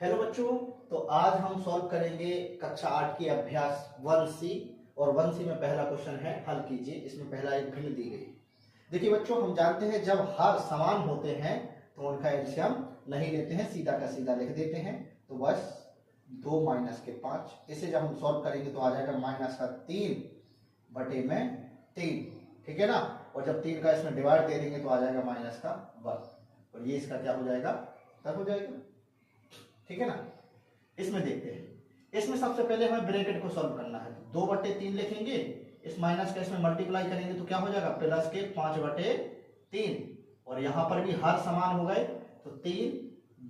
Hello बच्चों। तो आज हम सॉल्व करेंगे कक्षा 8 की अभ्यास 1C। और 1C में पहला क्वेश्चन है, हल कीजिए। इसमें पहला एक भिन्न दी गई। देखिए बच्चों, हम जानते हैं जब हर समान होते हैं तो उनका एलसीएम नहीं लेते हैं, सीधा का सीधा लिख देते हैं। तो बस 2 माइनस के 5, इसे जब हम सॉल्व करेंगे तो आ जाएगा माइनस का 3 बटे में 3, ठीक है ना। और जब 3 का इसमें डिवाइड दे देंगे तो आ जाएगा माइनस का 1, और ये इसका क्या हो जाएगा, तब हो जाएगा, ठीक है ना। इसमें देखते हैं, इसमें सबसे पहले हमें ब्रैकेट को सॉल्व करना है। 2 बटे 3 लिखेंगे, इस माइनस का इसमें मल्टीप्लाई करेंगे तो क्या हो जाएगा, प्लस के 5 बटे 3। और यहां पर भी हर समान हो गए तो 3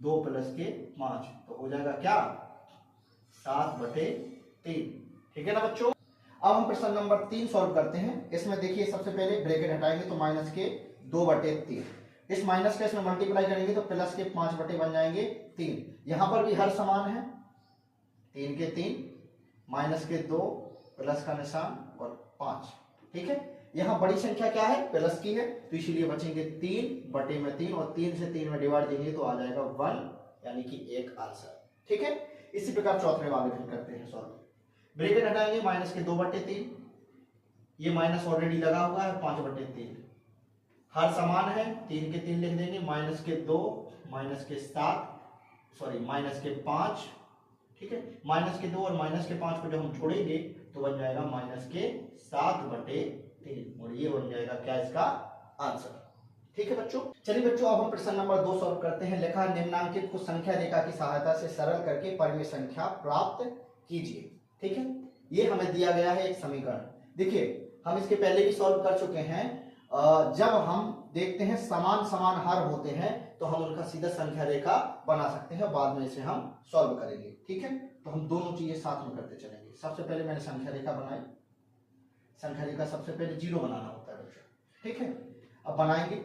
2 प्लस के 5 तो हो जाएगा क्या, 7 बटे 3, ठीक है ना बच्चों। अब हम प्रश्न नंबर 3 सॉल्व करते हैं। इसमें देखिए सबसे पहले ब्रैकेट हटाएंगे तो माइनस के 2 बटे 3, इस माइनस का इसमें मल्टीप्लाई करेंगे तो प्लस के 5 बटे बन जाएंगे 3। यहां पर भी हर समान है, 3 के 3, माइनस के 2, प्लस का निशान और 5, ठीक है। यहां बड़ी संख्या क्या है, प्लस की है, तो इसीलिए बचेंगे 3 बटे में 3, और 3 से 3 में डिवाइड देंगे तो आ जाएगा 1, यानी कि एक आंसर, ठीक है। इसी प्रकार चौथे वाले भी करते हैं सॉल्व। ब्रैकेट हटाएंगे, माइनस के 2 बटे 3, ये माइनस ऑलरेडी लगा हुआ है, 5 बटे 3, हर समान है, 3 के 3 लिख देंगे, माइनस के 2, माइनस के 7, सॉरी माइनस के 5, ठीक है। माइनस के 2 और माइनस के 5 को जब हम जोड़ेंगे तो बन जाएगा माइनस के 7 बटे 3, और ये बन जाएगा क्या, इसका आंसर, ठीक है बच्चों। चलिए बच्चों, अब हम प्रश्न नंबर 2 सॉल्व करते हैं। लिखा निम्नांकित कुछ संख्या रेखा की सहायता से सरल करके परिमेय संख्या प्राप्त कीजिए, ठीक है। ये हमें दिया गया है एक समीकरण। देखिए हम इसके पहले भी सॉल्व कर चुके हैं। जब हम देखते हैं समान समान हर होते हैं तो हम उनका सीधा संख्या रेखा बना सकते हैं, बाद में इसे हम सॉल्व करेंगे, ठीक है। तो हम दोनों चीजें साथ में करते चलेंगे। सबसे पहले मैंने संख्या रेखा बनाई, संख्या रेखा सबसे पहले 0 बनाना होता है बच्चों, ठीक है। अब बनाएंगे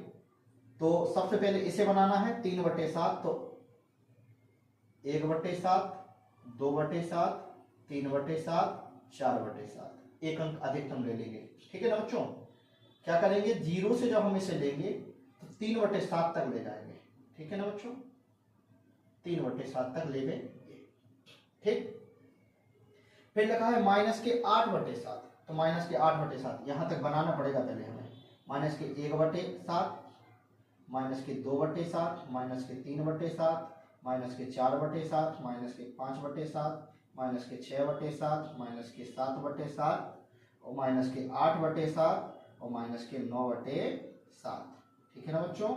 तो सबसे पहले इसे बनाना है 3 बटे 7, तो 1 बटे 7, 2 बटे 7, 3 बटे 7, 4 बटे 7, एक अंक अधिकतम ले लेंगे, ठीक है ना बच्चों। क्या करेंगे, 0 से जब हम इसे लेंगे तो 3 बटे 7 तक ले जाएंगे, ठीक है ना बच्चों, 3 बटे 7 तक ले गए, ठीक। फिर लिखा है माइनस के 8 बटे 7, तो माइनस के 8 बटे 7 यहां तक बनाना पड़ेगा पहले हमें। माइनस के 1 बटे 7, माइनस के 2 बटे 7, माइनस के 3 बटे 7, माइनस के 4 बटे 7, माइनस के 5 बटे 7, माइनस के 6 बटे 7, माइनस के 7 बटे 7, और माइनस के 8 बटे 7, और माइनस के 9 बटे 7, ठीक है ना बच्चों।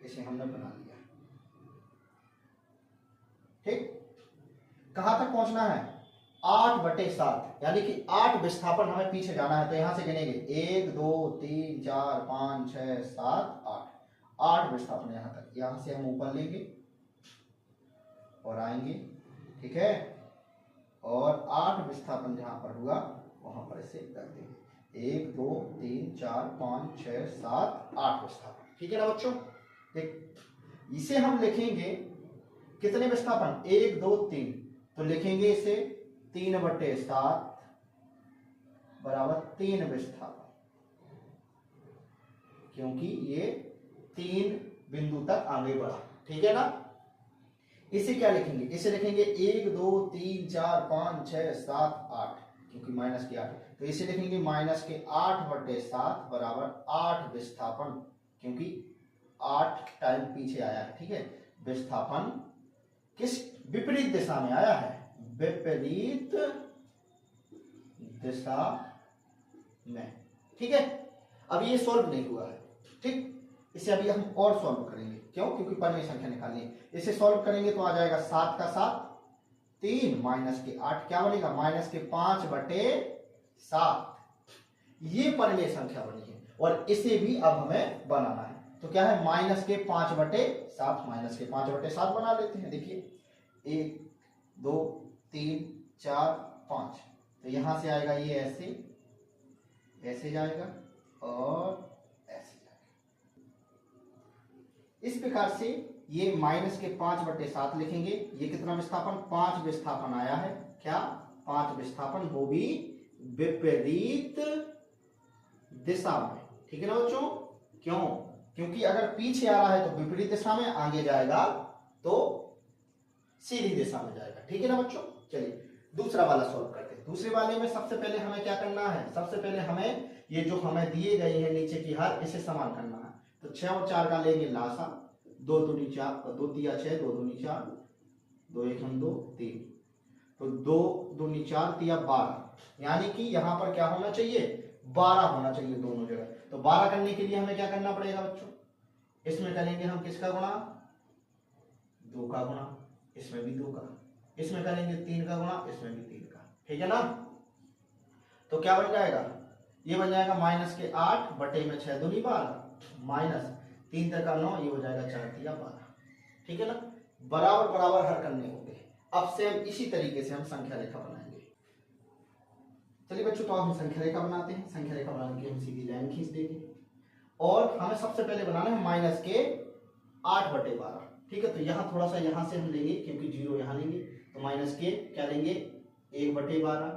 इसे हमने बना लिया, ठीक। कहां तक पहुंचना है, 8 बटे 7, यानी कि 8 विस्थापन हमें पीछे जाना है। तो यहां से गिनेंगे 1 2 3 4 5 6 7 8 विस्थापन यहां तक। यहां से हम ऊपर लेंगे और आएंगे, ठीक है, और 8 विस्थापन जहां पर हुआ वहां पर इसे रख देंगे। 1 2 3 4 5 6 7 8 विस्थापन, ठीक है ना बच्चों। देख इसे हम लिखेंगे कितने विस्थापन, 1 2 3, तो लिखेंगे इसे 3 बटे 7 बराबर 3 विस्थापन, क्योंकि ये 3 बिंदु तक आगे बढ़ा, ठीक है ना। इसे क्या लिखेंगे, इसे लिखेंगे 1 2 3 4 5 6 7 8, क्योंकि माइनस के 8, तो इसे लिखेंगे माइनस के 8 बटे 7 बराबर 8 विस्थापन, क्योंकि 8 टाइम पीछे आया है, ठीक है। विस्थापन किस विपरीत दिशा में आया है, विपरीत दिशा में, ठीक है। अब ये सॉल्व नहीं हुआ है, ठीक। इसे अभी हम और सॉल्व करेंगे, क्यों, क्योंकि परिमेय संख्या निकालनी है। इसे सॉल्व करेंगे तो आ जाएगा 7 का 7 3, माइनस के 8 क्या बनेगा, माइनस के 5 बटे 7, ये परिमेय संख्या बनी है। और इसे भी अब हमें बनाना है, तो क्या है, माइनस के 5 बटे 7, माइनस के 5 बटे 7 बना लेते हैं। देखिए 1 2 3 4 5, तो यहां से आएगा ये ऐसे ऐसे जाएगा और ऐसे जाएगा। इस प्रकार से ये माइनस के 5 बटे 7 लिखेंगे। ये कितना विस्थापन, 5 विस्थापन आया है, क्या, 5 विस्थापन, वो भी विपरीत दिशा में, ठीक है ना बच्चों। क्यों, क्योंकि अगर पीछे आ रहा है तो विपरीत दिशा में, आगे जाएगा तो सीधी दिशा में जाएगा। ठीक है ना बच्चों। चलिए दूसरा वाला सॉल्व करते हैं। दूसरे वाले में सबसे पहले हमें क्या करना है, सबसे पहले हमें ये जो हमें दिए गए हैं नीचे की हर, इसे समान करना है। तो 6 और 4 का लेंगे लासा, 2 दूनी 4, 2 तिया 6, 2 दूनी 4, 2 1 2 3, तो 2 दूनी 4 तिया 12, यानी कि यहाँ पर क्या होना चाहिए, 12 होना चाहिए दोनों जगह। तो 12 करने के लिए हमें क्या करना पड़ेगा बच्चों, इसमें करेंगे हम किसका गुणा, 2 का गुणा, इसमें भी 2 का, इसमें करेंगे 3 का गुणा, इसमें भी 3 का। ठीक है ना। तो क्या बन जाएगा, ये बन जाएगा माइनस के 8 बटे में 6 दूनी 12 माइनस 3 का 9, ये हो जाएगा 4 तिया 12। ठीक है ना। बराबर बराबर हर करने होंगे। अब सेम इसी तरीके से हम संख्या रेखा बनाएंगे। चलिए बच्चों, तो हम संख्या रेखा बनाते हैं। संख्या रेखा बनाने के हम सीधी लाइन खींच देंगे और हमें सबसे पहले बनाना है माइनस के 8 बटे 12। ठीक है। तो यहाँ थोड़ा सा यहाँ से हम लेंगे क्योंकि 0 यहाँ लेंगे, तो माइनस के क्या लेंगे 1 बटे 12,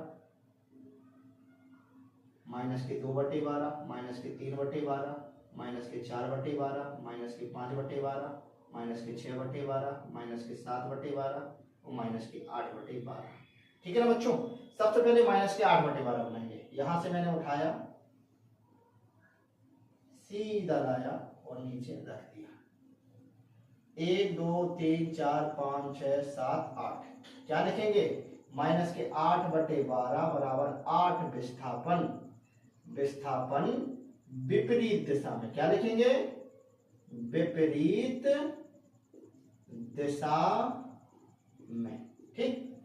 माइनस के 2 बटे 12, माइनस के 3 बटे 12, माइनस के 4 बटे 12, माइनस के 5 बटे 12, माइनस के 6 बटे 12, माइनस के 7 बटे 12 और माइनस के 8 बटे 12। ठीक है ना बच्चों। सबसे पहले माइनस के 8 बटे 12 बनाएंगे। यहां से मैंने उठाया, सीधा लाया और नीचे रख दिया। 1 2 3 4 5 6 7 8, क्या लिखेंगे, माइनस के 8 बटे 12 बराबर 8 विस्थापन, विस्थापन विपरीत दिशा में, क्या लिखेंगे, विपरीत दिशा में। ठीक।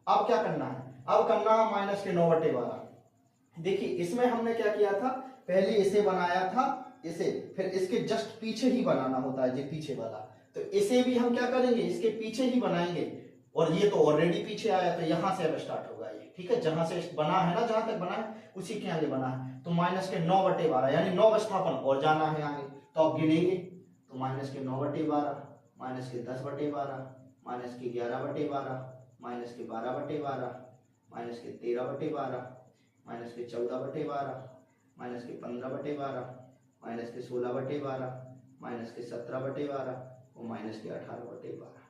अब क्या करना है, अब करना है माइनस के 9 बटे 12। देखिए इसमें हमने क्या किया था, पहले इसे बनाया था, इसे, फिर इसके जस्ट पीछे ही बनाना होता है, जो पीछे वाला। तो इसे भी हम क्या करेंगे, इसके पीछे ही बनाएंगे, और ये तो ऑलरेडी पीछे आया, तो यहां से अब स्टार्ट होगा ये। ठीक है। जहां से बना है ना, जहां तक बना है उसी के आगे बना है। तो माइनस के 9 बटे 12 यानी 9 विस्थापन और जाना है आगे, तो अब गिनेंगे। तो माइनस के 9 बटे 12, माइनस के 10 बटे 12, माइनस के 11 बटे 12, माइनस के 12 बटे 12, माइनस के 13 बटे 12, माइनस के 14 बटे 12, माइनस के 15 बटे 12, माइनस के 16 बटे 12, माइनस के 17 बटे 12 और माइनस के 18 बटे 12।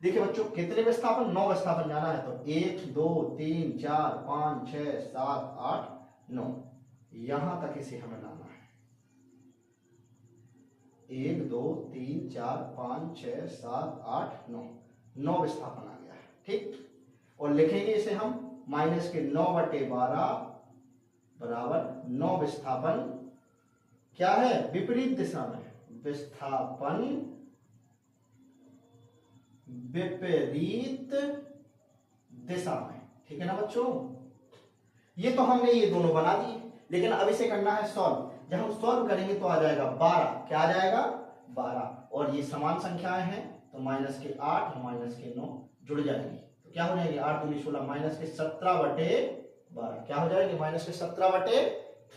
देखिए बच्चों कितने विस्थापन, 9 विस्थापन जाना है। तो 1 2 3 4 5 6 7 8 9, यहां तक इसे हमें लाना है। 1 2 3 4 5 6 7 8 9, 9 विस्थापन आ गया है। ठीक। और लिखेंगे इसे हम माइनस के 9 बटे 12 बराबर 9 विस्थापन क्या है, विपरीत दिशा में, विस्थापन विपरीत दिशा में। ठीक है ना बच्चों। ये तो हमने ये दोनों बना दिए, लेकिन अब इसे करना है सॉल्व। जब हम सॉल्व करेंगे तो आ जाएगा 12, क्या आ जाएगा 12, और ये समान संख्याएं हैं, तो माइनस के 8 और माइनस के 9 जुड़ जाएंगे, तो क्या हो जाएंगे 8 दूनी 16, माइनस के 17 बटे 12, क्या हो जाएंगे माइनस के 17 बटे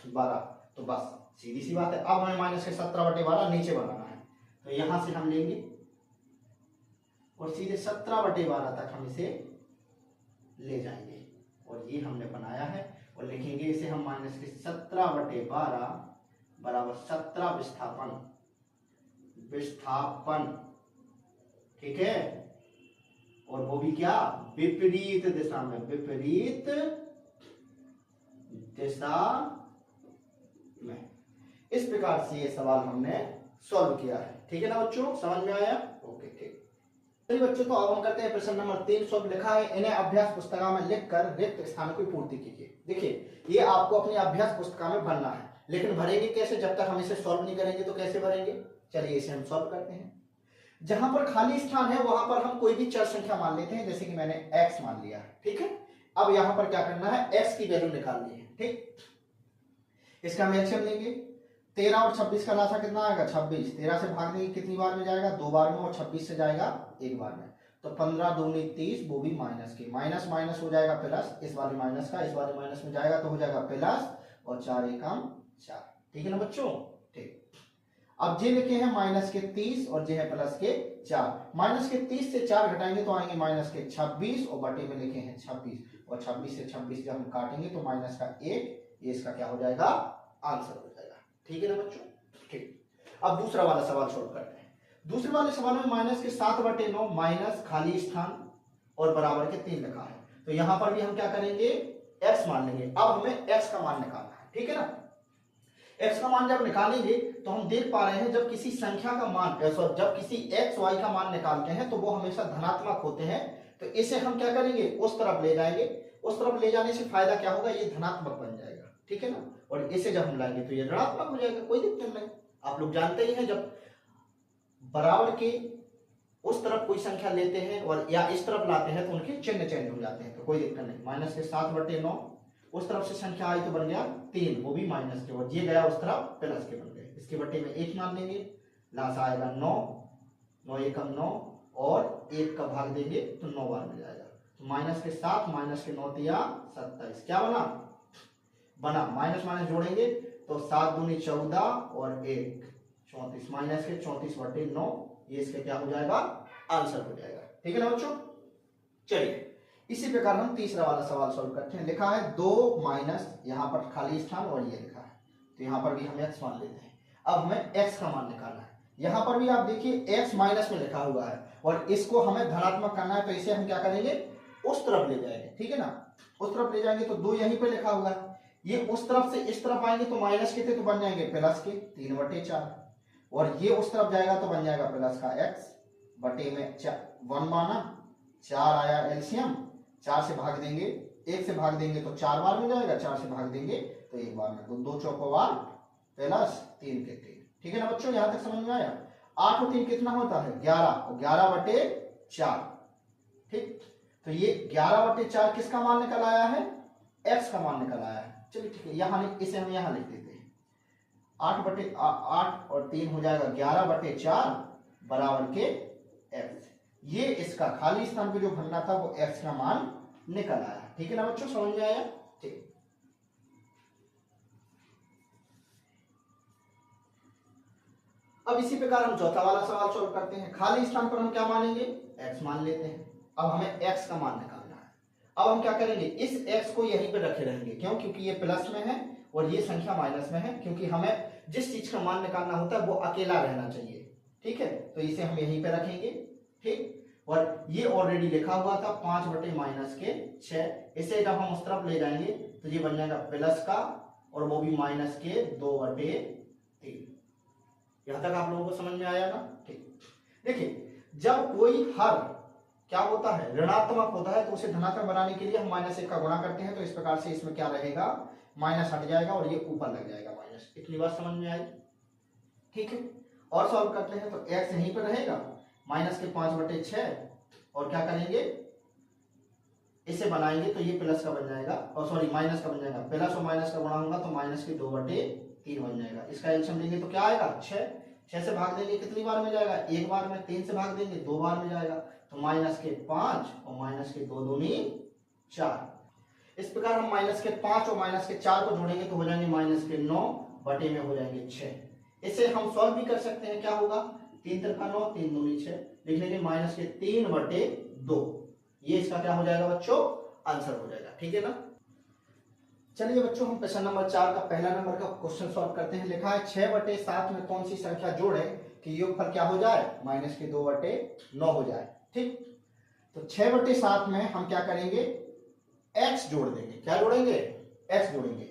12। तो बस सीधी सी बात है। अब हमें माइनस के 17 बटे 12 नीचे बनाना है, तो यहां से हम लेंगे और सीधे 17 बटे 12 तक हम इसे ले जाएंगे, और ये हमने बनाया है। और लिखेंगे इसे हम माइनस के 17 बटे 12 बराबर 17 विस्थापन, विस्थापन। ठीक है। और वो भी क्या, विपरीत दिशा में, विपरीत दिशा में। इस प्रकार से ये सवाल हमने सॉल्व किया है। ठीक है ना बच्चों, समझ में आया। ओके ठीक। चलिए बच्चों, तो अब हम करते हैं प्रश्न नंबर 3। सॉल्व लिखा है, इन्हें अभ्यास पुस्तिका में लिखकर रिक्त स्थानों की पूर्ति कीजिए। देखिए ये आपको अपनी अभ्यास पुस्तिका में भरना है, लेकिन भरेंगे कैसे, जब तक हम इसे सॉल्व नहीं करेंगे तो कैसे भरेंगे। चलिए इसे हम सॉल्व करते हैं। जहां पर खाली स्थान है वहां पर हम कोई भी चर संख्या मान लेते हैं, जैसे कि मैंने x मान लिया। ठीक है। अब यहां पर क्या करना है, x की वैल्यू निकालनी है। ठीक। इसका हम एलसीएम लेंगे। 13 और 26 का लासा कितना आएगा 26। 13 से भाग देंगे कितनी बार में जाएगा, 2 बार में, और 26 से जाएगा 1 बार में। तो 15 दूनी 30, वो भी माइनस की, माइनस माइनस हो जाएगा प्लस, इस वाले माइनस का इस वाले माइनस में जाएगा तो हो जाएगा प्लस, और 4 एकम 4। ठीक है ना बच्चों। ठीक। अब जे लिखे हैं माइनस के 30 और जे है प्लस के 4। माइनस के 30 से 4 घटाएंगे तो आएंगे माइनस के 26, और बटे में लिखे हैं 26, और 26 से 26 जब हम काटेंगे तो माइनस का 1, ये इसका क्या हो जाएगा, आंसर हो जाएगा। ठीक है ना बच्चों। ठीक। अब दूसरा वाला सवाल सॉल्व करते हैं। दूसरे वाले सवाल में माइनस के 7/9 माइनस खाली स्थान और बराबर के 3 लिखा है, तो यहां पर भी हम क्या करेंगे, x मान लेंगे। अब हमें x का मान निकालना है, ठीक है ना। x का मान जब निकालेंगे तो हम देख पा रहे हैं जब किसी संख्या का मान जब किसी x y का मान निकालते हैं तो वो हमेशा धनात्मक होते हैं, तो इसे हम क्या करेंगे, उस तरफ ले जाएंगे। उस तरफ ले जाने से फायदा क्या होगा, ये धनात्मक बन जाएगा, ठीक है ना। और इसे जब हम लाएंगे तो ये ऋणात्मक हो जाएगा, कोई दिक्कत नहीं। आप लोग जानते ही हैं जब बराबर के उस तरफ कोई संख्या लेते हैं और या इस तरफ लाते हैं तो उनके चिन्ह चेंज हो जाते हैं, तो कोई दिक्कत नहीं। माइनस के 7/9 उस तरफ से संख्या आई तो बन गया 3, वो भी माइनस के, और ये गया उस तरफ प्लस के बन गए। इसके बट्टे में 1 मान लेंगे, लासा आएगा 9, 9 एकम 9 और 1 का भाग देंगे तो 9 बार मिल जाएगा। तो माइनस के 7 माइनस के 9 दिया 27, क्या बना माइनस माइनस जोड़ेंगे तो 7 दूनी 14 और 1 34, माइनस के 34/9, ये इसका क्या हो जाएगा, आंसर हो जाएगा, ठीक है ना बच्चों। चलिए इसी प्रकार हम तीसरा वाला सवाल सॉल्व करते हैं। लिखा है 2 माइनस, यहाँ पर खाली स्थान और ये लिखा है, तो यहाँ पर भी हम x मान लेते हैं। अब हमें x का मान निकालना है। यहाँ पर भी आप देखिए x माइनस में लिखा हुआ है और इसको हमें धनात्मक करना है, तो इसे हम क्या करेंगे, उस तरफ ले जाएंगे, ठीक है ना। उस तरफ ले जाएंगे तो 2 यहीं पे लिखा हुआ है, ये उस तरफ से इस तरफ आएंगे तो माइनस के थे तो बन जाएंगे प्लस के 3/4, और ये उस तरफ जाएगा तो बन जाएगा प्लस का x बटे में 1 माना, 4 आया एलसीएम, 4 से भाग देंगे, 1 से भाग देंगे तो 4 बार मिल जाएगा, 4 से भाग देंगे तो 1 बार में, तो 2 चौको बार प्लस 3 के 3, ठीक है ना बच्चों, यहां तक समझ में आया। 8 और 3 कितना होता है 11, और 11/4, ठीक। तो ये 11/4 किसका मान निकल आया है, x का मान निकल आया है। चलिए ठीक है, यहाँ इसे हम यहाँ लिख देते हैं, 8 और 3 हो जाएगा 11/4 बराबर के x। ये इसका खाली स्थान पे जो भरना था वो x का मान निकल आया, ठीक है ना बच्चों, समझ में आया, ठीक। अब इसी प्रकार हम चौथा वाला सवाल सॉल्व करते हैं। खाली स्थान पर हम क्या मानेंगे, x मान लेते हैं। अब हमें x का मान निकालना है। अब हम क्या करेंगे, इस x को यहीं पे रखे रहेंगे, क्यों, क्योंकि ये प्लस में है और ये संख्या माइनस में है, क्योंकि हमें जिस चीज का मान निकालना होता है वो अकेला रहना चाहिए, ठीक है। तो इसे हम यहीं पे रखेंगे, ठीक। और ये ऑलरेडी लिखा हुआ था 5/-6, इसे जब हम उस तरफ ले जाएंगे तो ये बन जाएगा प्लस का, और वो भी माइनस के 2/3। यहां तक आप लोगों को समझ में आया ना, ठीक। देखिए जब कोई हर क्या होता है, ऋणात्मक होता है, तो उसे धनात्मक बनाने के लिए हम -1 का गुणा करते हैं, तो इस प्रकार से इसमें क्या रहेगा, माइनस हट जाएगा और ये ऊपर लग जाएगा माइनस। इतनी बात समझ में आई, ठीक है। और सॉल्व करते हैं तो x यहीं पर रहेगा, माइनस के 5/6, और क्या करेंगे, इसे बनाएंगे तो ये प्लस का बन जाएगा, और सॉरी माइनस का बन जाएगा, प्लस और माइनस का गुणा होगा तो माइनस के 2/3 बन जाएगा। इसका एलसीएम लेंगे तो क्या आएगा 6 से भाग देंगे कितनी बार में जाएगा, 1 बार में, 3 से भाग देंगे 2 बार में जाएगा, तो माइनस के 5 और माइनस के 2 दूनी 4। इस प्रकार हम माइनस के 5 और माइनस के 4 को जोड़ेंगे तो हो जाएंगे माइनस के 9 बटे में हो जाएंगे 6। इसे हम सॉल्व भी कर सकते हैं, क्या होगा, 3 त्रिका 9, 3 दूनी 6, लिख लेंगे माइनस के 3/2। ये इसका क्या हो जाएगा बच्चों, आंसर हो जाएगा, ठीक है ना। चलिए बच्चों हम प्रश्न नंबर 4 का पहला नंबर का क्वेश्चन सॉल्व करते हैं। लिखा है 6/7 में कौन सी संख्या जोड़े कि योगफल क्या हो जाए, माइनस के 2/9 हो जाए, ठीक। तो 6/7 में हम क्या करेंगे, x जोड़ देंगे, क्या जोड़ेंगे, x जोड़ेंगे।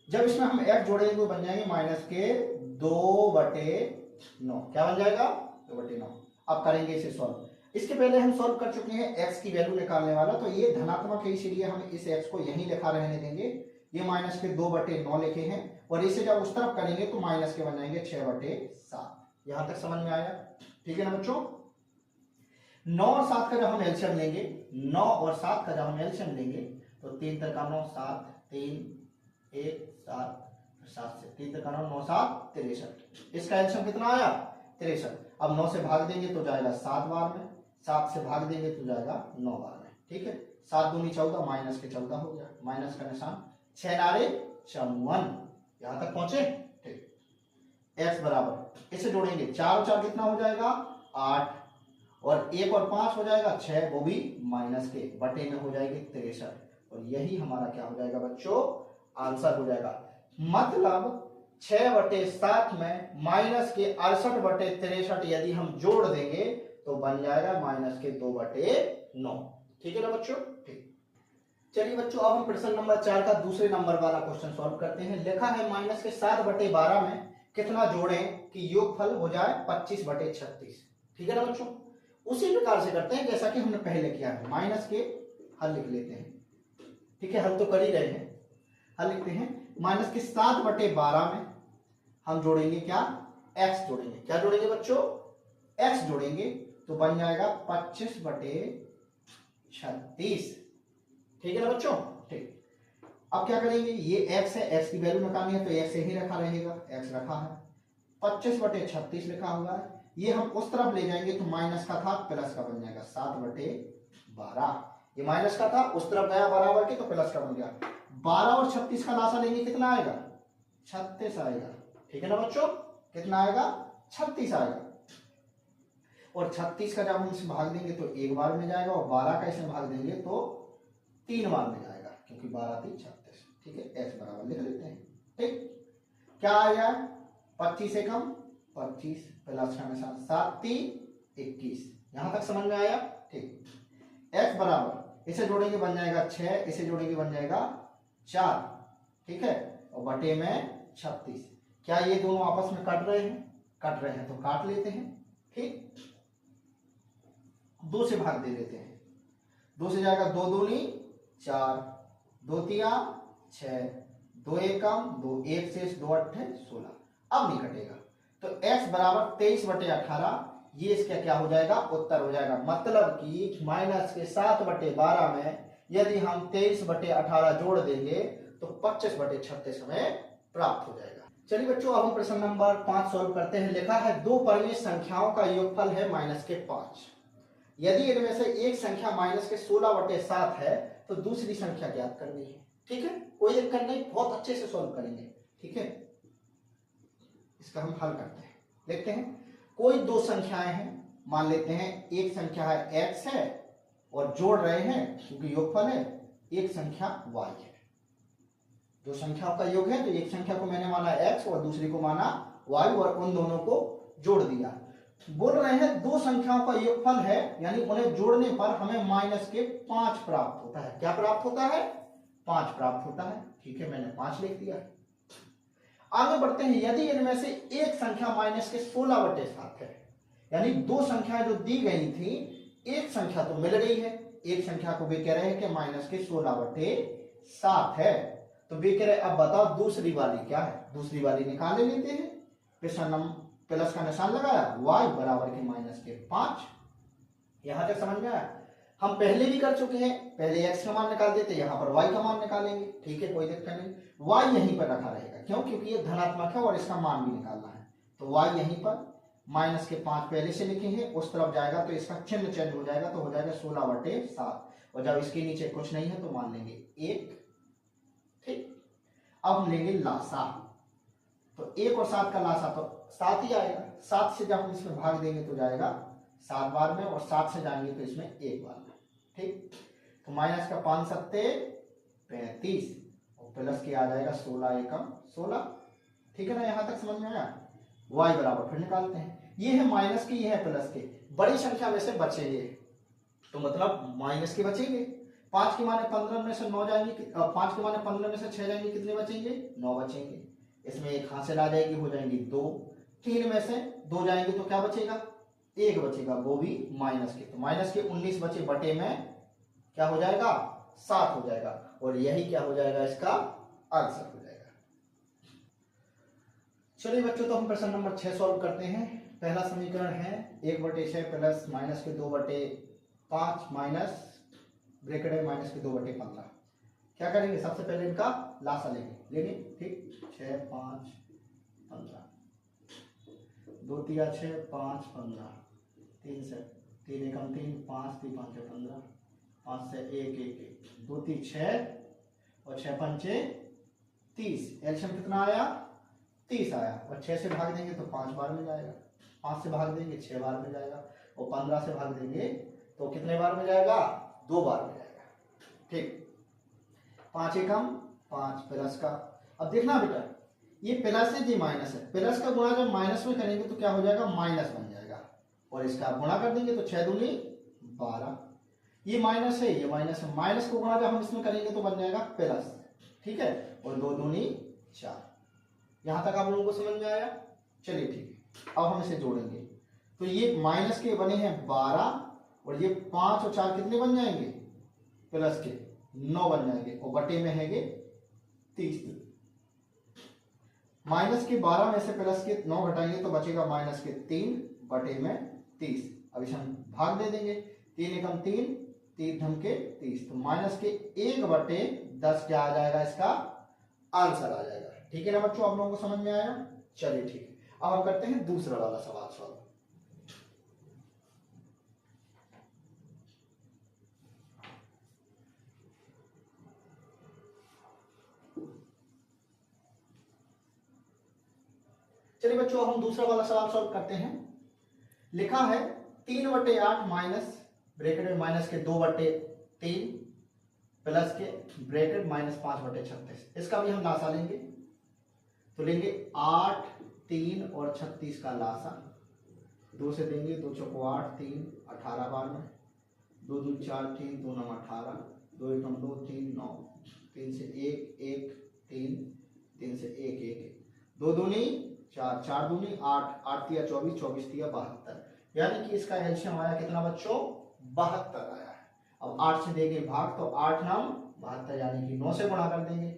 जब इसमें हम x जोड़ेंगे तो बन जाएंगे माइनस के 2/9, क्या बन जाएगा 2/9। अब करेंगे इसे सॉल्व। इसके पहले हम सॉल्व कर चुके हैं x की वैल्यू निकालने वाला, तो ये धनात्मक है इसीलिए हम इस x को यहीं लिखा रहने देंगे। ये माइनस के 2/9 लिखे हैं, और इसे जब उस तरफ करेंगे तो माइनस के बन जाएंगे 6/7। यहां तक समझ में आया, ठीक है ना बच्चों। 9 और 7 का जब हम एलसीएम लेंगे, 9 और 7 का जब हम एलसीएम लेंगे तो 3 त्रिका 9, 7, 3, 1, 7, 7 से 3 त्रिका 9, 9, 7, 63। इसका एलसीएम कितना आया 63। अब 9 से भाग देंगे तो जाएगा 7 बार में, 7 से भाग देंगे तो जाएगा 9 बार में, ठीक है। 7 दूनी 14, माइनस के 14 हो गया, माइनस का निशान, 6 नारे 54। यहां तक पहुंचे, ठीक। x बराबर, इसे जोड़ेंगे 4 और 4 कितना हो जाएगा 8, और 1 और 5 हो जाएगा 6, वो भी माइनस के बटे में हो जाएगी 63, और यही हमारा क्या हो जाएगा बच्चों, आंसर हो जाएगा। मतलब 6/7 में माइनस के 68/63 यदि हम जोड़ देंगे तो बन जाएगा -2/9। ठीक है ना बच्चों? ठीक। चलिए बच्चों, अब हम प्रश्न नंबर 4 का दूसरे नंबर वाला क्वेश्चन सॉल्व करते हैं। लिखा है -7/12 में कितना जोड़ें कि योगफल हो जाए 25/36। ठीक है ना बच्चों? उसी प्रकार से करते हैं जैसा कि हमने पहले किया है। माइनस के हल लिख लेते हैं। ठीक है, हल तो कर ही रहे हैं। हल लिखते हैं। -7/12 में हम जोड़ेंगे क्या? x जोड़ेंगे। क्या जोड़ेंगे बच्चों? x जोड़ेंगे तो बन जाएगा 25/36। ठीक है ना बच्चों? ठीक। अब क्या करेंगे? ये x है, x की वैल्यू निकालनी है तो x ही रखा रहेगा, x रखा है। 25/36 लिखा हुआ है। ये हम उस तरफ ले जाएंगे तो माइनस का था प्लस का बन जाएगा 7/12। ये माइनस का था, उस तरफ गया बराबर के तो प्लस का बन गया। 12 और 36 का लासा लेंगे कितना आएगा? 36 आएगा। ठीक है ना बच्चों? कितना आएगा? 36 आएगा। और 36 का जब हम इसे भाग देंगे तो एक बार में जाएगा, और 12 का इसे भाग देंगे तो 3 बार में जाएगा, क्योंकि 12 3 36। ठीक है, x बराबर लिख लेते हैं। ठीक, क्या आया? 25 से कम 25 प्लस का निशान 7 3 21। यहां तक समझ में आया? ठीक। x बराबर इसे जोड़ेंगे बन जाएगा 6, इसे जोड़ेंगे बन जाएगा 4। ठीक है, और बटे में 36। क्या ये दोनों आपस में कट रहे हैं? कट रहे हैं तो काट लेते हैं। ठीक, 2 से भाग दे देते हैं। 2 से जाएगा 2 दूनी 4, 2 तिया 6, 2 एकम 2, 1 से 2 8 16। अब नहीं कटेगा तो x बराबर 23/18। ये इसका क्या हो जाएगा? उत्तर हो जाएगा। मतलब कि -7/12 में यदि हम 23/18 जोड़ देंगे तो 25/36 हमें प्राप्त हो जाएगा। चलिए बच्चों, अब हम प्रश्न नंबर 5 सॉल्व करते हैं। लिखा है दो परिमेय संख्याओं का योगफल है -5। यदि इनमें से एक संख्या -16/7 है तो दूसरी संख्या ज्ञात करनी है। ठीक है, कोई दिक्कत नहीं, बहुत अच्छे से सॉल्व करेंगे। ठीक है, इसका हम हल करते हैं। देखते हैं, कोई दो संख्याएं हैं। मान लेते हैं एक संख्या है x है और जोड़ रहे हैं क्योंकि योगफल है, एक संख्या y है। दो संख्याओं का योग है तो एक संख्या को मैंने माना x और दूसरी को माना y, और उन दोनों को जोड़ दिया। बोल रहे हैं दो संख्याओं का योगफल है, यानी उन्हें जोड़ने पर हमें -5 प्राप्त होता है। क्या प्राप्त होता है? 5 प्राप्त होता है। ठीक है, मैंने 5 लिख दिया। आगे बढ़ते हैं। यदि इनमें से एक संख्या -16/7 है, यानी दो संख्याएं जो दी गई थी, एक संख्या तो मिल गई है, एक संख्या को वे कह रहे हैं कि -16/7 है, तो वे कह रहे अब बताओ दूसरी वाली क्या है? दूसरी वाली निकाल लेते हैं। प्लस का निशान लगाया, y बराबर के -5। यहां तक समझ में आया? हम पहले भी कर चुके हैं, पहले x का मान निकाल देते, यहां पर y का मान निकालेंगे। ठीक है, कोई दिक्कत नहीं। y यहीं पर रखा रहेगा, क्यों? क्योंकि ये धनात्मक है और इसका मान भी निकालना है, तो y यहीं पर -5 पहले से लिखे हैं, उस तरफ जाएगा तो इसका चिन्ह चेंज हो जाएगा, तो हो जाएगा 16/7। और जब इसके नीचे कुछ नहीं है तो मान लेंगे 1। ठीक, अब हम लेंगे लासा, तो 1 और 7 का लासा तो 7 ही आएगा। 7 से जब हम इसमें भाग देंगे तो जाएगा 7 बार में, और 7 से जाएंगे तो इसमें 1 बार में। ठीक, तो माइनस का 5 सत्ते 35 और प्लस के आ जाएगा 16 एकम 16। ठीक है ना, यहां तक समझ में आया? y बराबर फिर निकालते हैं। ये है माइनस के, ये है प्लस के। बड़ी संख्या में से बचेंगे तो मतलब माइनस के बचेंगे। 5 के माने 15 में से 9 जाएंगे, 5 के माने 15 में से 6 जाएंगे, कितने बचेंगे? 9 बचेंगे। इसमें एक हासिल आ जाएगी, हो जाएंगी 2। 3 में से 2 जाएंगे तो क्या बचेगा? 1 बचेगा, वो भी माइनस के। तो माइनस के 19 बचे, बटे में क्या हो जाएगा? 7 हो जाएगा, और यही क्या हो जाएगा? इसका आंसर हो जाएगा। चलिए बच्चों, तो हम प्रश्न नंबर 6 सॉल्व करते हैं। पहला समीकरण है 1/6 प्लस -2/5 माइनस ब्रैकेट है -2/15। क्या करेंगे? सबसे पहले इनका लासा लेंगे। ठीक, 6 5 15, 2 तिया 6 5 15, 3 से 3 एकम 3, 5 3 5 15, 5 से 1 1 1, 2 3 6 और 6 पंचे 30। एलसीएम कितना आया? 30 आया। और 6 से भाग देंगे तो 5 बार में जाएगा, 5 से भाग देंगे 6 बार में जाएगा, और 15 से भाग देंगे तो कितने बार में जाएगा? 2 बार में जाएगा। ठीक, 5 एकम 5 प्लस का। अब देखना बेटा, ये प्लस है, ये माइनस है। प्लस का गुणा जब माइनस में करेंगे तो क्या हो जाएगा, माइनस बन जाएगा। और इसका आप गुणा कर देंगे तो 6 दूनी 12। ये माइनस है, ये माइनस है। माइनस को गुणा जब हम इसमें करेंगे तो बन जाएगा प्लस। ठीक है, और 2 दूनी 4। यहां तक आप लोगों को समझ में आया? चलिए ठीक है, अब हम इसे जोड़ेंगे। तो ये माइनस के बने हैं 12 और ये 5 और 4 कितने बन जाएंगे, प्लस के 9 बन जाएंगे और बटे में है 30। माइनस के 12 में से प्लस के 9 घटाएंगे तो बचेगा माइनस के 3 बटे में 30। अब इसे हम भाग दे देंगे, 3 एकम 3, 3 ढंग के 30, तो माइनस के 1 बटे 10 क्या आ जाएगा, इसका आंसर आ जाएगा। ठीक है ना बच्चों, आप लोगों को समझ में आया? चलिए ठीक है, अब हम करते हैं दूसरा वाला सवाल सॉल्व। चलिए बच्चों, हम दूसरा वाला सवाल सॉल्व करते हैं। लिखा है 3/8 माइनस ब्रैकेट में माइनस के 2/3 प्लस के ब्रैकेट माइनस 5/36। इसका भी हम लासा लेंगे, तो लेंगे 8, 3 और 36 का लासा। 2 से देंगे, 2 चौको 8, 3 18 बार में, 2 दूनी 4, 3 2 9 18, 2 एकम 2, 3 9, 3 से 1 1 3, 3 से 1 1, 2 दूनी 4, 4 दूनी 8, 8 तिया 24, 24 तिया 72। यानी कि इसका एलसीएम आया कितना बच्चों, 72 आया है। अब 8 से देंगे भाग, तो 8 नाम 72, यानी कि 9 से गुणा कर देंगे।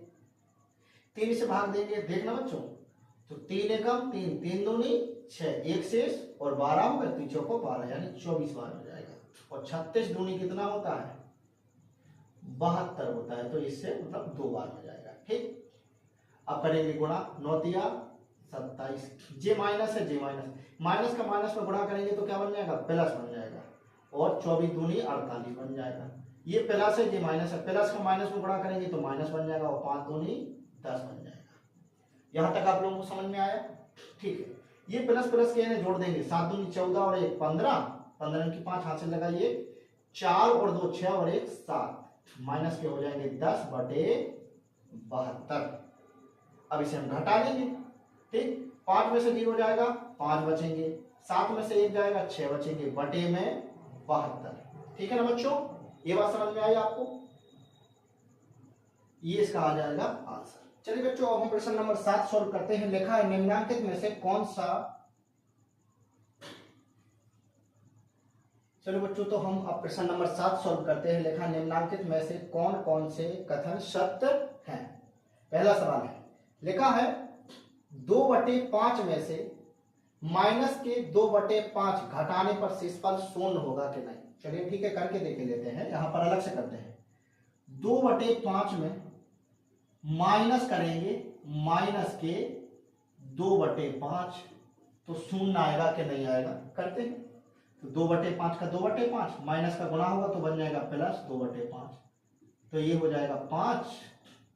3 से भाग देंगे, देखना बच्चों, तो 3 एकम 3, 3 दूनी 6, 1 शेष और 12 होगा, 3 चौको 12, यानी 24 बार हो जाएगा। और 36 दूनी कितना होता है, 72 होता है, तो इससे मतलब 2 बार हो जाएगा। ठीक, अब करेंगे गुणा, 9 तिया 27, जे माइनस है, जे माइनस, माइनस का माइनस में गुणा करेंगे तो क्या बन जाएगा, प्लस बन जाएगा। और 24 दूनी 48 बन जाएगा। ये प्लस है, ये माइनस है, प्लस का माइनस में गुणा करेंगे तो माइनस बन जाएगा और 5 दूनी 10 बन जाएगा। यहां तक आप लोगों को समझ में आया? ठीक है, ये प्लस प्लस के जोड़ देंगे, 7 दूनी 14 और 1 15, 15 की 5 हाथ से लगाइए, 4 और 2 6 और 1 7, माइनस के हो जाएंगे 10/72। अब इसे हम घटा लेंगे। ठीक, 5 में से 0 जाएगा, 5 बचेंगे, 7 में से 1 जाएगा, 6 बचेंगे, बटे में 72। ठीक है ना बच्चों, ये बात समझ में आई आपको? ये इसका आ जाएगा आंसर। चलिए बच्चों, अब हम प्रश्न नंबर 7 सॉल्व करते हैं। लिखा है निम्नलिखित में से कौन सा, चलो बच्चों, तो हम अब प्रश्न नंबर 7 सॉल्व करते हैं। लिखा निम्नलिखित में से कौन कौन से कथन सत्य हैं। पहला सवाल है, लिखा है 2/5 में से माइनस के 2/5 घटाने पर शेषफल शून्य होगा कि नहीं। चलिए ठीक है, करके देख लेते हैं, यहां पर अलग से करते हैं। 2/5 में माइनस करेंगे माइनस के 2/5, तो शून्य आएगा कि नहीं आएगा, करते हैं। तो 2/5 का 2/5 माइनस का गुणा होगा तो बन जाएगा प्लस 2/5, तो ये हो जाएगा 5,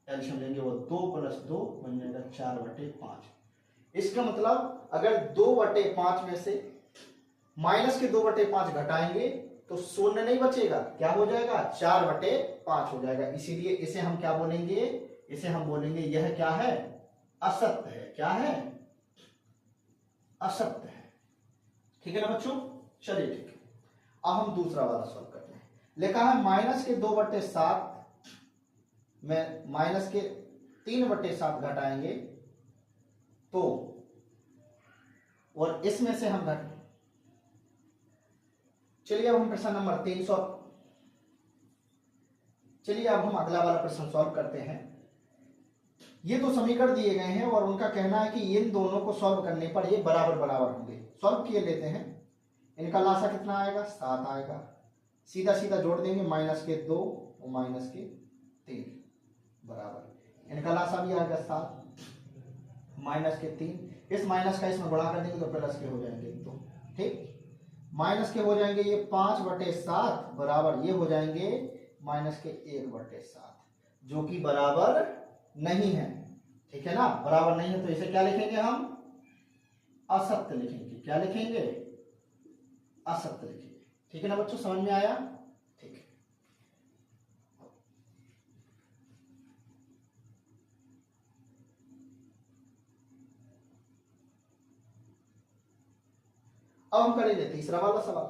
एल्शियम लेंगे वो 2 + 2 बन जाएगा 4/5। इसका मतलब अगर 2/5 में से माइनस के 2/5 घटाएंगे तो शून्य नहीं बचेगा, क्या हो जाएगा, 4/5 हो जाएगा। इसीलिए इसे हम क्या बोलेंगे, इसे हम बोलेंगे यह क्या है, असत्य है। क्या है, असत्य है। ठीक है ना बच्चों, चलिए ठीक है, अब हम दूसरा वाला सॉल्व करते हैं। लिखा है माइनस के 2/7 में माइनस के 3/7 घटाएंगे तो, और इसमें से हम घट, चलिए अब हम प्रश्न नंबर 3 सॉल्व, चलिए अब हम अगला वाला प्रश्न सॉल्व करते हैं। ये तो समीकरण दिए गए हैं और उनका कहना है कि इन दोनों को सॉल्व करने पर ये बराबर बराबर होंगे। सॉल्व किए लेते हैं, इनका लासा कितना आएगा, 7 आएगा। सीधा सीधा जोड़ देंगे, माइनस के 2 और माइनस के 3 बराबर, इनका लासा भी आएगा 7, माइनस के 3, इस माइनस का इसमें गुणा कर देंगे तो प्लस के हो जाएंगे 2। ठीक, माइनस के हो जाएंगे ये 5/7 बराबर ये हो जाएंगे माइनस के 1/7, जो कि बराबर नहीं है। ठीक है ना, बराबर नहीं है, तो इसे क्या लिखेंगे हम, असत्य लिखेंगे। क्या लिखेंगे, असत्य लिखेंगे। ठीक है ना बच्चों, समझ में आया? ठीक है, अब हम करेंगे तीसरा वाला सवाल।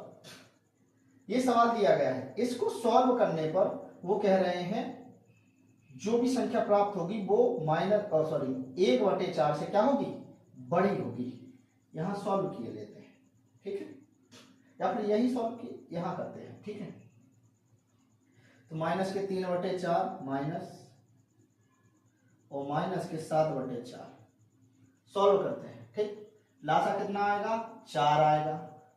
ये सवाल दिया गया है, इसको सॉल्व करने पर वो कह रहे हैं जो भी संख्या प्राप्त होगी वो एक बटे 4 से क्या होगी, बड़ी होगी। यहां सॉल्व किए लेते हैं, ठीक है, या फिर यही सॉल्व किए यहां करते हैं, ठीक है। तो माइनस के 3/4 माइनस और माइनस के 7/4 सॉल्व करते हैं, ठीक। लासा कितना आएगा, 4 आएगा।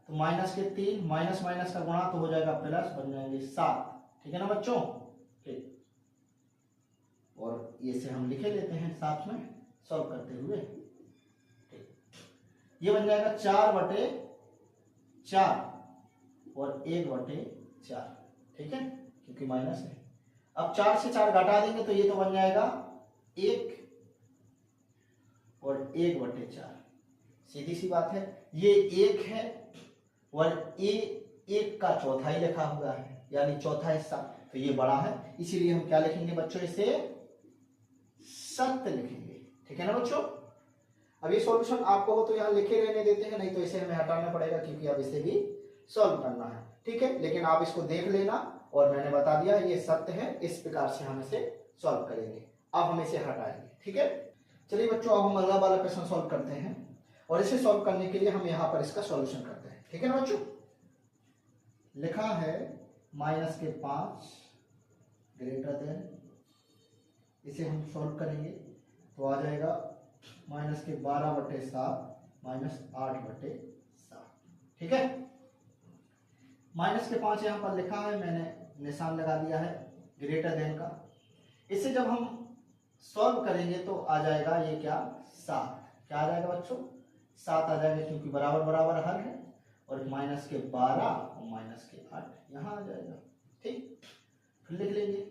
तो माइनस के 3 माइनस माइनस का गुणा तो हो जाएगा प्लस, बन जाएंगे 7, ठीक है ना बच्चों, ठीक। और ये से हम लिखे लेते हैं साथ में सॉल्व करते हुए, ठीक। ये बन जाएगा 4/4 और 1/4, ठीक है, क्योंकि माइनस है। अब 4 से 4 घटा देंगे तो ये तो बन जाएगा 1 और 1/4, सीधी सी बात है। ये 1 है और ये 1 का चौथाई लिखा हुआ है, यानी चौथा हिस्सा, तो ये बड़ा है, इसीलिए हम क्या लिखेंगे बच्चों, इसे सत्य लिखेंगे, ठीक है ना बच्चों। अब ये सॉल्यूशन आपको हो तो यहाँ लिखे रहने देते हैं, नहीं तो इसे हमें हटाना पड़ेगा क्योंकि अब इसे भी सॉल्व करना है, ठीक है। लेकिन आप इसको देख लेना, और मैंने बता दिया ये सत्य है, इस प्रकार से हम इसे सॉल्व करेंगे। अब हम इसे हटाएंगे, ठीक है। चलिए बच्चों, अब हम अगला वाला क्वेश्चन सॉल्व करते हैं, और इसे सॉल्व करने के लिए हम यहाँ पर इसका सॉल्यूशन करते हैं, ठीक है ना बच्चों। लिखा है -5 ग्रेटर देन, इसे हम सॉल्व करेंगे तो आ जाएगा -12/7 -8/7, ठीक है। -5 यहाँ पर लिखा है, मैंने निशान लगा दिया है ग्रेटर देन का। इसे जब हम सॉल्व करेंगे तो आ जाएगा ये क्या, 7, क्या आ जाएगा बच्चों, 7 आ जाएगा, क्योंकि बराबर बराबर हर है, और -12 और -8 यहाँ आ जाएगा, ठीक। फिर लिख लेंगे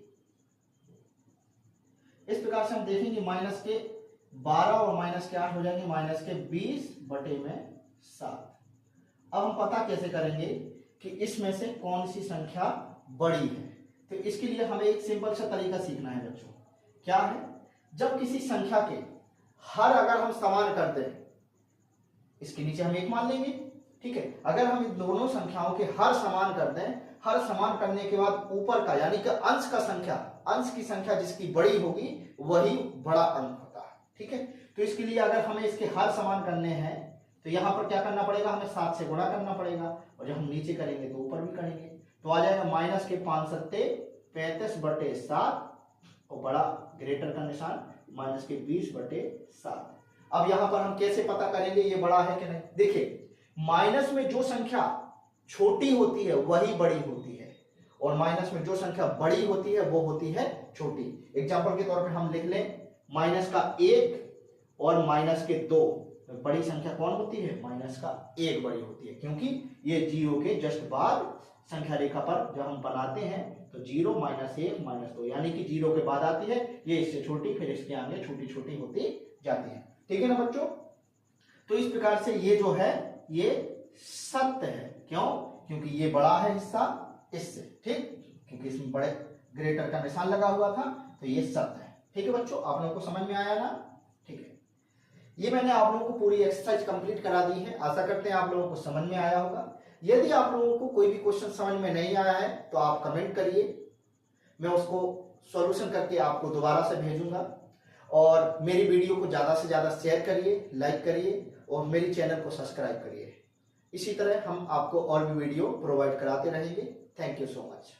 इस प्रकार से, हम देखेंगे -12 और -8 हो जाएंगे -20/7। अब हम पता कैसे करेंगे कि इसमें से कौन सी संख्या बड़ी है, तो इसके लिए हमें एक सिंपल सा तरीका सीखना है बच्चों। क्या है, जब किसी संख्या के हर अगर हम समान कर दें, इसके नीचे हम 1 मान लेंगे, ठीक है। अगर हम इन दोनों संख्याओं के हर समान कर दें, हर समान करने के बाद ऊपर का यानी कि अंश की संख्या जिसकी बड़ी होगी वही बड़ा अंक होता है, ठीक है। तो इसके लिए अगर हमें इसके हर समान करने हैं तो यहाँ पर क्या करना पड़ेगा, हमें 7 से गुणा करना पड़ेगा, और जब हम नीचे करेंगे तो ऊपर भी करेंगे, तो आ जाएगा -5/7 और बड़ा ग्रेटर का निशान -20/7। अब यहाँ पर हम कैसे पता करेंगे ये बड़ा है कि नहीं, देखिए माइनस में जो संख्या छोटी होती है वही बड़ी होती है, और माइनस में जो संख्या बड़ी होती है वो होती है छोटी। एग्जाम्पल के तौर पे हम लिख लें -1 और -2, बड़ी संख्या कौन होती है, -1 बड़ी होती है, क्योंकि ये 0 के जस्ट बाद संख्या रेखा पर जब हम बनाते हैं तो 0 -1 -2 यानी कि 0 के बाद आती है, ये इससे छोटी, फिर इसके आगे छोटी छोटी होती जाती है, ठीक है ना बच्चों। तो इस प्रकार से ये जो है ये सत्य है, क्यों, क्योंकि ये बड़ा है हिस्सा इससे, ठीक, क्योंकि इसमें बड़े ग्रेटर का निशान लगा हुआ था, तो ये सत्य है, ठीक है बच्चों। आप लोगों को समझ में आया ना, ठीक है। ये मैंने आप लोगों को पूरी एक्सरसाइज कंप्लीट करा दी है, आशा करते हैं आप लोगों को समझ में आया होगा। यदि आप लोगों को कोई भी क्वेश्चन समझ में नहीं आया है तो आप कमेंट करिए, मैं उसको सॉल्यूशन करके आपको दोबारा से भेजूंगा। और मेरी वीडियो को ज़्यादा से ज़्यादा शेयर करिए, लाइक करिए, और मेरी चैनल को सब्सक्राइब करिए। इसी तरह हम आपको और भी वीडियो प्रोवाइड कराते रहेंगे। Thank you so much.